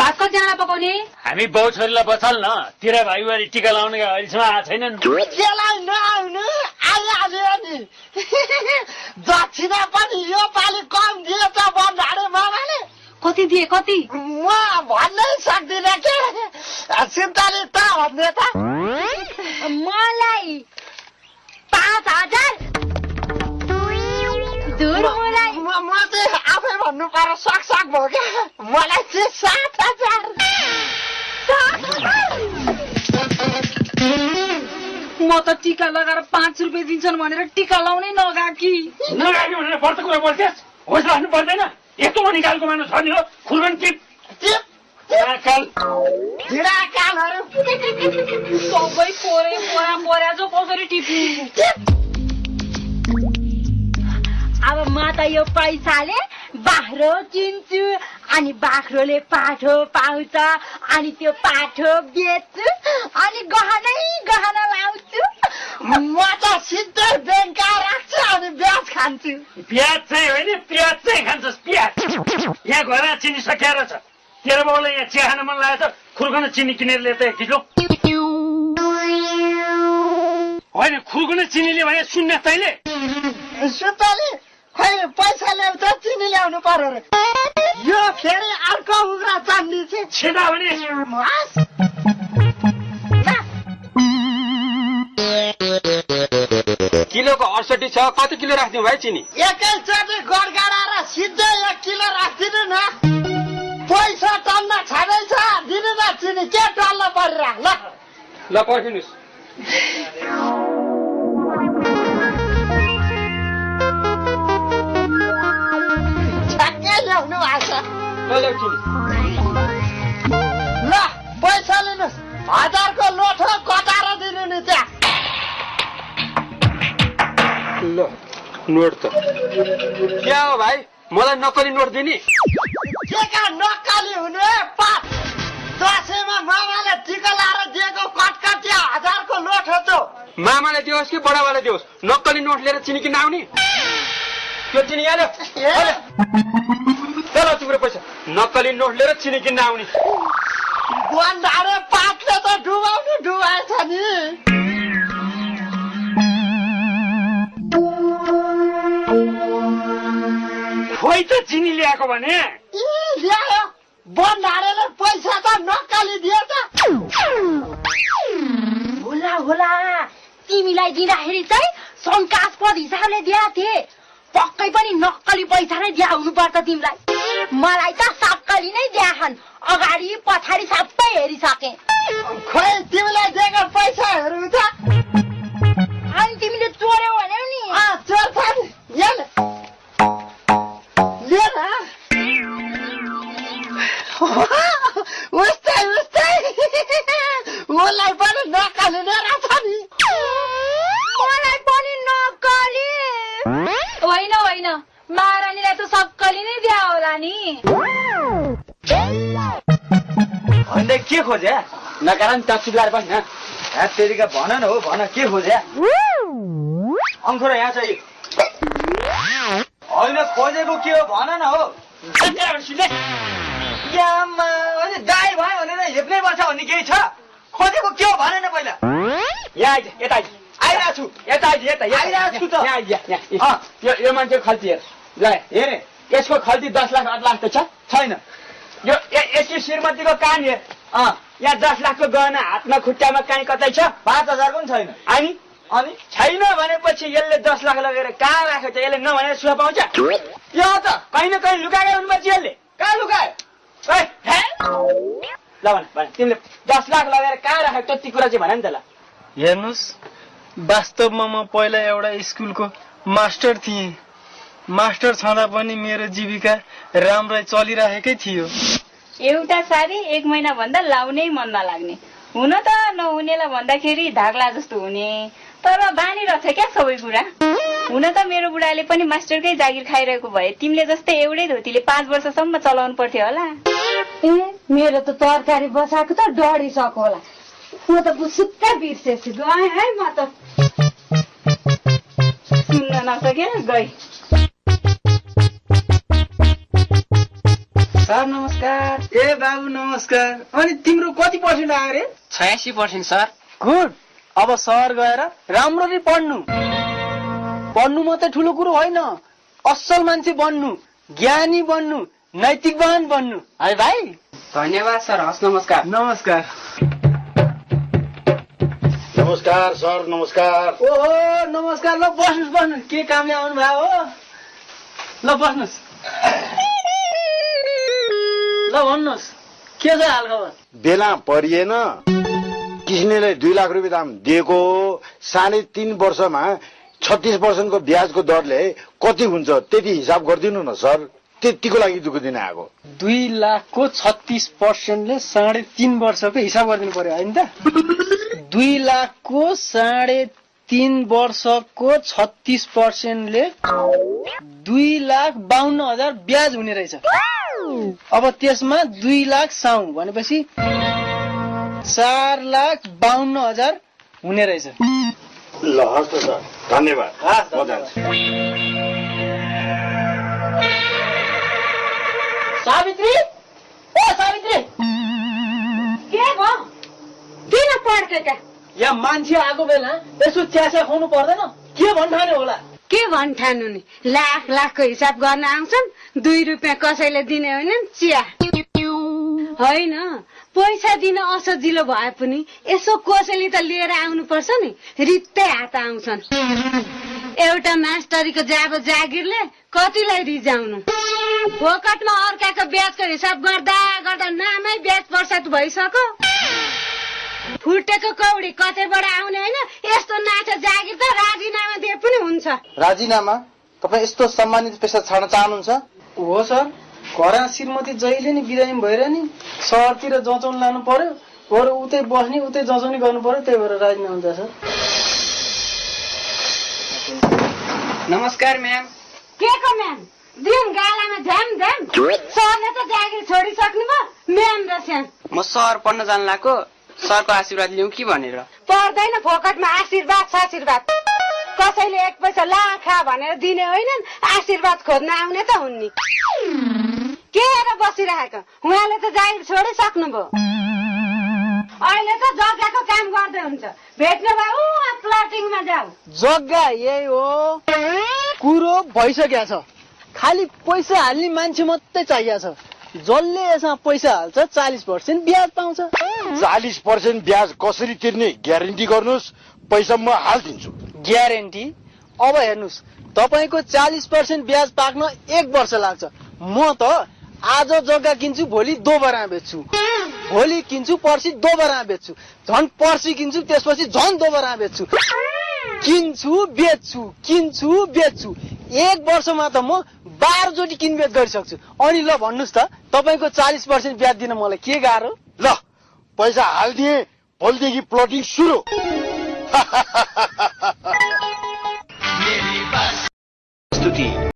भात कतिजना पकाउने? हामी बाउ छोरीलाई बचाल न, तेरा भाइबारी टिका लाउने अहिलेसम्म आएको छैनन्। त्यसलाई नआउनु आइहाल्यो नि। दक्षिणा पनि यो पालि कम दिएछ भन्नाले मामाले। कति दिए कति? म भन्नै सक्दिनँ के। सिन्ताले त भन्ने त मलाई 5000 दूर मलाई म चाहिँ आफै भन्नु पर्यो सक् भयो क्या। मलाई चाहिँ 7000। म त टिका लगाएर 5 रुपियाँ दिन्छन् भनेर टिका लाउनै नगाकी भनेर पर्छ कुरा बोल्थ्यास्। होस् राख्नु पर्दैन। यस्तो निकालको मानु छ नि हो। खुर्गन टिप ढिँडाकालहरू सबै पोरा जो कसरी टिप्नु? अब म त यो पैसाले बाख्रो किन्छु, अनि बाख्रोले पाठो पाउँछ, अनि त्यो पाठो बेच्छु, अनि गहना लाउँछु। म त सिधै ब्याङ्कमा राख्छु अनि ब्याज खान्छु। प्याज चाहिँ होइन, प्याज चाहिँ खान्छस्। प्याज यहाँ घरमा चिनी सकिएर छ। तेरो बाउलाई यहाँ चिया खान मन लागेको छ, खुर्गन चिनी किनेर ल्याएर एक किलो। होइन खुर्गन चिनीले भने सुन्ने तैँले। सुतले खै पैसा ल्याउँछ चिनी ल्याउनु पर्यो रे। यो फेरि अर्को उग्रा चान्डी चाहिँ छेदा भने किलोको 68 छ। कति किलो राख्दिनु भाइ चिनी? एकैचोटि गडगाडाएर सिधै 1 किलो राख्दिनु न। पैसा टन्न छँदैछ दिनु न चिनी। के टल्न परिरह ल पर्खिनुहोस्। ठ्याक्कै ल्याउनु भएको छ। ल चिनी ल पैसा लिनुहोस्। 1000 को लोट हो, कटाएर दिनु नि त्यहाँ। ल नोट त क्या हो भाइ? मलाई नक्कली नोट दिने? के का नक्कली हुनु है पाप। दसैँमा मामाले टिका लाएर दिएको कटकटिया 1000 को लोट हो त्यो। मामाले दियोस् कि बडाबाले दियोस्, नक्कली नोट लिएर चिनी किन्न आउने? त्यो चिनी यहाँ ल्याऊ। चल तिम्रो पैसा। नक्कली नोट लिएर चिनी किन्न आउने। भन्डारे पातले त डुबाएछ नि। खोइ त चिनी ल्याएको भने ल्यायो भन्डारेले पैसा त नक्कली दिएछ। होला तिमीलाई दिँदाखेरि चाहिँ शङ्कास्पद हिसाबले दिएको थिए। पक्कै पनि नक्कली पैसा नै दिया हुनुपर्छ तिमीलाई। मलाई त सक्कली नै दियाछन्। अगाडि पछाडि सबै हेरिसके। खोइ तिमीलाई दिएको पैसाहरू त अनि तिमीले चोर्यौ भन्यौ नि। चोर्छ नि। उस्तै उसलाई पनि नक्कली नै रहेछ नि। मलाई पनि नक्कली होइन महारानीलाई त सक्कली नै दिया होला नि। अन्त के खोजे? नकारण टक्सिक लाएर बस्न। तेरिका भन न हो, भन के खोजे? अंकुर यहाँ चाहिँ होइन खोजेको के हो भन न हो। दाई भयो भनेर हेप्नै पर्छ भन्ने केही छ? खोजेको के हो भन न पहिला। यहाँ आइज, यता आइज। आइरहेको छु। यता आइज, आइरहेको छु त। यहाँ यो मान्छेको खल्ती हेर। ल हेरे यसको खल्ती 10 लाख 8 लाख त छैन। यो यसको श्रीमतीको कान हेर। यहाँ 10 लाखको गहना हातमा खुट्टामा काहीँ कतै छ? 5000 पनि छैन। अनि छैन भनेपछि यसले 10 लाख लगेर कहाँ राख्यो त? यसले नभनेर सुहा पाउँछ? यो त कहीँ न कहीँ लुकाएको हुनुपर्छ यसले। कहाँ लुकायो? ल भन तिमीले 10 लाख लगेर कहाँ राख्यो त्यति कुरा चाहिँ भन नि त। ल हेर्नुहोस्, वास्तवमा म पहिला एउटा स्कुलको मास्टर थिएँ। मास्टर छँदा पनि मेरो जीविका राम्रै चलिरहेकै थियो। एउटा साडी 1 महिना भन्दा लाउनै मन नलाग्ने। हुन त नहुनेलाई भन्दाखेरि धाग्ला जस्तो हुने। तर बानी रहेछ क्या सबै कुरा। हुन त मेरो बुढाले पनि मास्टरकै जागिर खाइरहेको भए तिमीले जस्तै एउटै धोतीले 5 वर्षसम्म चलाउनु पर्थ्यो होला। मेरो त तरकारी बसाएको त डढिसक्यो होला। म त बुसुक्कै बिर्सेछु। गएँ है म त। सुन्न नसके गई। सर नमस्कार। ए बाबु नमस्कार। अनि तिम्रो कति पर्सेन्ट आयो रे? 86% सर। गुड। अब सहर गएर राम्ररी पढ्नु। पढ्नु मात्रै ठुलो कुरो होइन, असल मान्छे बन्नु, ज्ञानी बन्नु, नैतिकवान बन्नु है भाइ। धन्यवाद सर। हस् नमस्कार। नमस्कार। नमस्कार सर, नमस्कार। ओहो नमस्कार। ल बस्नुहोस्। के कामले आउनु भयो हो? ल बस्नुहोस्। ल भन्नुहोस्, के छ हालखबर? बेला परिएन, किस्नेले 2 लाख रुपियाँ दाम दिएको 3.5 वर्षमा 36% को ब्याजको दरले कति हुन्छ त्यति हिसाब गरिदिनु न सर। त्यतिको लागि दुःख दिन आएको। 2 लाखको 36%ले 3.5 वर्षको हिसाब गरिदिनु पर्यो होइन त? 2 लाखको 3.5 वर्षको 36%ले 2,52,000 ब्याज हुने रहेछ। अब त्यसमा 2 लाख साउ भनेपछि 4,52,000 हुने रहेछ। ल हस् त सर, धन्यवाद। म जान्छु। सावित्री, ओ सावित्री, के भयो? किन पड्केका? यहाँ मान्छे आएको बेला यसो चिया खुवाउनु पर्दैन? के भन्ठाने होला? के भन्ठानु नि, लाख लाखको हिसाब गर्न आउँछन्, 2 रुपियाँ कसैले दिने होइन चिया होइन। पैसा दिन असजिलो भए पनि यसो कसैले त लिएर आउनुपर्छ नि, रित्तै हात आउँछन्। एउटा मास्टरीको जाबो जागिरले कतिलाई रिजाउनु। फोकटमा अर्काको ब्याजको हिसाब गर्दा गर्दा नामै ब्याज पर्सात भइसक्यो। फुटेको कौडी कतैबाट आउने होइन, यस्तो नाचा जागिर त राजीनामा दिए पनि हुन्छ। राजीनामा? तपाईँ यस्तो सम्मानित पेसा छाड्न चाहनुहुन्छ? हो सर, घरमा श्रीमती जहिले नि बिरामी भएर नि सहरतिर जचाउन लानु पर्यो, बरु उतै बस्ने उतै जचाउने गर्नु पर्यो, त्यही भएर राजीनामा हुन्छ सर। नमस्कार म्याम। के को म्याम? दिन गालामा झ्याम झ्याम। सरले त जागिर छोडिसक्नु भयो, म्याम र स्याम। म सहर पढ्न जान लागेको, सरको आशीर्वाद लिउँ कि भनेर। पर्दैन फोकटमा आशीर्वाद साशीर्वाद। कसैले 1 पैसा लाखा भनेर दिने होइनन्, आशीर्वाद खोज्न आउने त हुन् नि। के हेरेर बसिरहेको? उहाँले त जागिर छोडिसक्नु भयो, अहिले त जग्गाको काम गर्दै हुन्छ। भेट्ने भयो प्लटिङमा जाऊ। जग्गा यही हो, कुरो भइसकेको छ। खालि पैसा हाल्ने मान्छे मात्रै चाहिएको छ। जसले यसमा पैसा हाल्छ 40% ब्याज पाउँछ। 40% ब्याज कसरी तिर्ने ग्यारेन्टी गर्नुहोस्, पैसा म हालिदिन्छु। ग्यारेन्टी? अब हेर्नुहोस्, तपाईँको 40% ब्याज पाक्न 1 वर्ष लाग्छ। म त आज जग्गा किन्छु, भोलि दोबारा बेच्छु, भोलि किन्छु, पर्सि दोबारा बेच्छु, झन् पर्सि किन्छु, त्यसपछि झन् दोबारा बेच्छु, किन्छु बेच्छु, किन्छु बेच्छु। 1 वर्षमा त म 12 चोटि किनबेच गरिसक्छु। अनि ल भन्नुहोस् त, तपाईँको 40% ब्याज दिन मलाई के गाह्रो? ल पैसा हालिदिए, भोलिदेखि प्लटिङ सुरु।